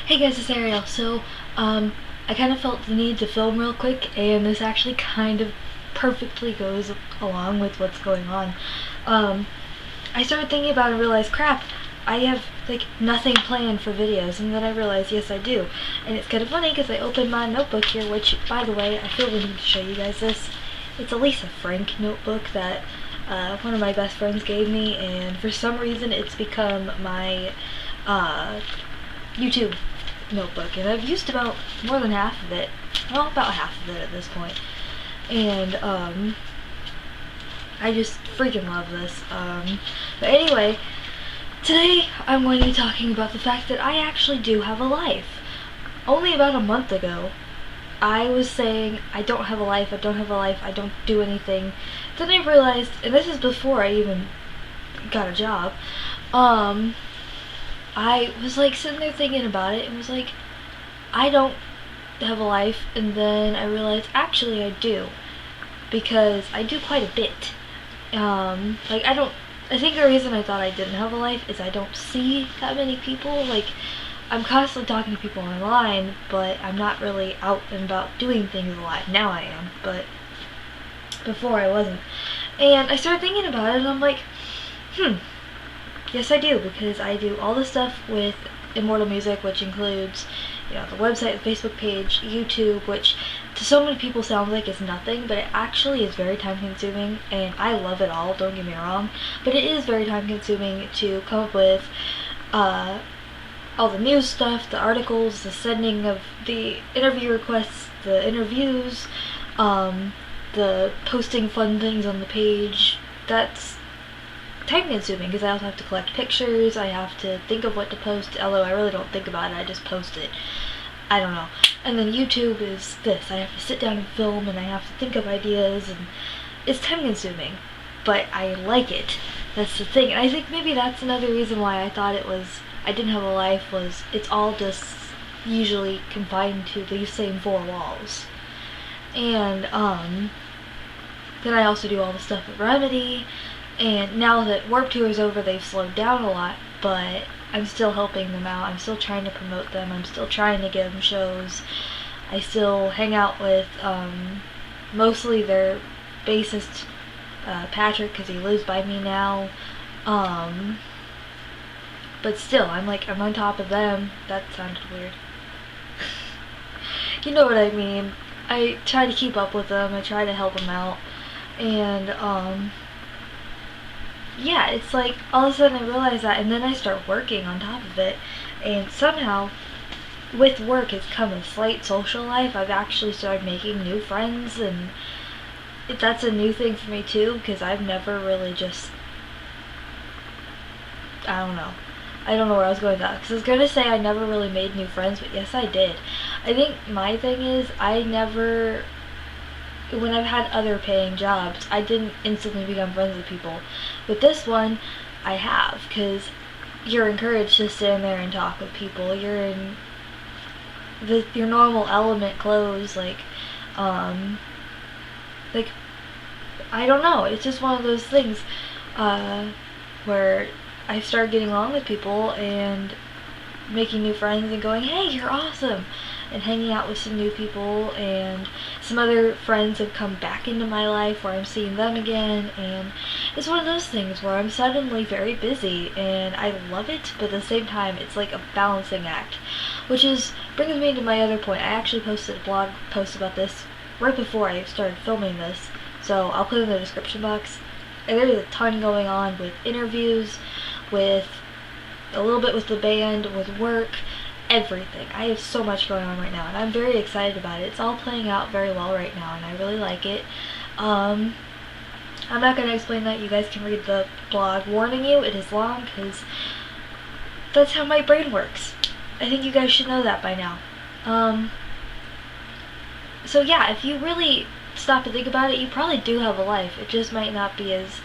Hey guys, it's Ariel. I kind of felt the need to film real quick, and this actually kind of perfectly goes along with what's going on. Um, I started thinking about it and realized, crap, I have like nothing planned for videos, and then I realized, yes, I do. And it's kind of funny because I opened my notebook here, which, by the way, I feel the need to show you guys this. It's a Lisa Frank notebook that one of my best friends gave me, and for some reason it's become my YouTube notebook, and I've used about more than half of it. Well, about half of it at this point. And I just freaking love this. But anyway, today I'm going to be talking about the fact that I actually do have a life. Only about a month ago, I was saying, I don't have a life, I don't have a life, I don't do anything. Then I realized, and this is before I even got a job, I was like sitting there thinking about it and was like, I don't have a life, and then I realized actually I do, because I do quite a bit. I think the reason I thought I didn't have a life is I don't see that many people. Like, I'm constantly talking to people online, but I'm not really out and about doing things a lot. Now I am, but before I wasn't. And I started thinking about it, and I'm like, yes, I do, because I do all the stuff with Immortal Music, which includes, the website, the Facebook page, YouTube, which to so many people sounds like it's nothing, but it actually is very time consuming, and I love it all, don't get me wrong, but it is very time consuming to come up with all the news stuff, the articles, the sending of the interview requests, the interviews, the posting fun things on the page. That's time consuming because I also have to collect pictures, I have to think of what to post, although I really don't think about it, I just post it. I don't know. And then YouTube is this. I have to sit down and film, and I have to think of ideas, and it's time consuming, but I like it. That's the thing. And I think maybe that's another reason why I thought I didn't have a life, was it's all just usually confined to these same four walls. And then I also do all the stuff with Remedy, and now that Warped Tour is over, they've slowed down a lot, but I'm still helping them out. I'm still trying to promote them. I'm still trying to give them shows. I still hang out with mostly their bassist, Patrick, because he lives by me now. But still, I'm on top of them. That sounded weird. You know what I mean. I try to keep up with them. I try to help them out. And, yeah, it's like all of a sudden I realize that, and then I start working on top of it, and somehow with work has come a slight social life. I've actually started making new friends, and that's a new thing for me too, because I've never really just, I don't know where I was going with that, because I was going to say I never really made new friends, but yes, I did. I think my thing is, when I've had other paying jobs, I didn't instantly become friends with people. With this one, I have, because you're encouraged to stand there and talk with people. You're in your normal element clothes, I don't know, it's just one of those things where I start getting along with people and making new friends and going, hey, you're awesome, and hanging out with some new people, and some other friends have come back into my life where I'm seeing them again, and it's one of those things where I'm suddenly very busy, and I love it, but at the same time it's like a balancing act, which brings me to my other point. I actually posted a blog post about this right before I started filming this, so I'll put it in the description box, and there's a ton going on with interviews, with a little bit with the band, with work, everything. I have so much going on right now, and I'm very excited about it. It's all playing out very well right now, and I really like it. I'm not going to explain that. You guys can read the blog. Warning you, it is long, because that's how my brain works. I think you guys should know that by now. So yeah, if you really stop and think about it, you probably do have a life. It just might not be as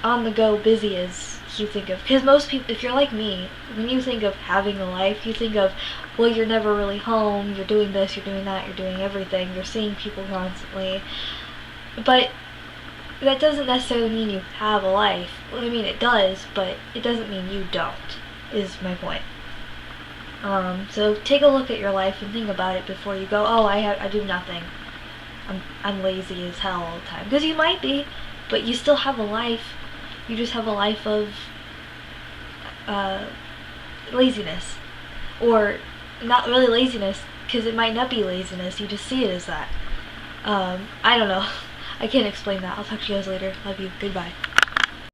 on-the-go busy as you think of, because most people, if you're like me, when you think of having a life, you think of, well, you're never really home, you're doing this, you're doing that, you're doing everything, you're seeing people constantly, but that doesn't necessarily mean you have a life. Well, I mean, it does, but it doesn't mean you don't, is my point. So take a look at your life and think about it before you go, oh, I do nothing. I'm lazy as hell all the time. Because you might be, but you still have a life. You just have a life of laziness. Or not really laziness, because it might not be laziness. You just see it as that. I don't know. I can't explain that. I'll talk to you guys later. Love you. Goodbye.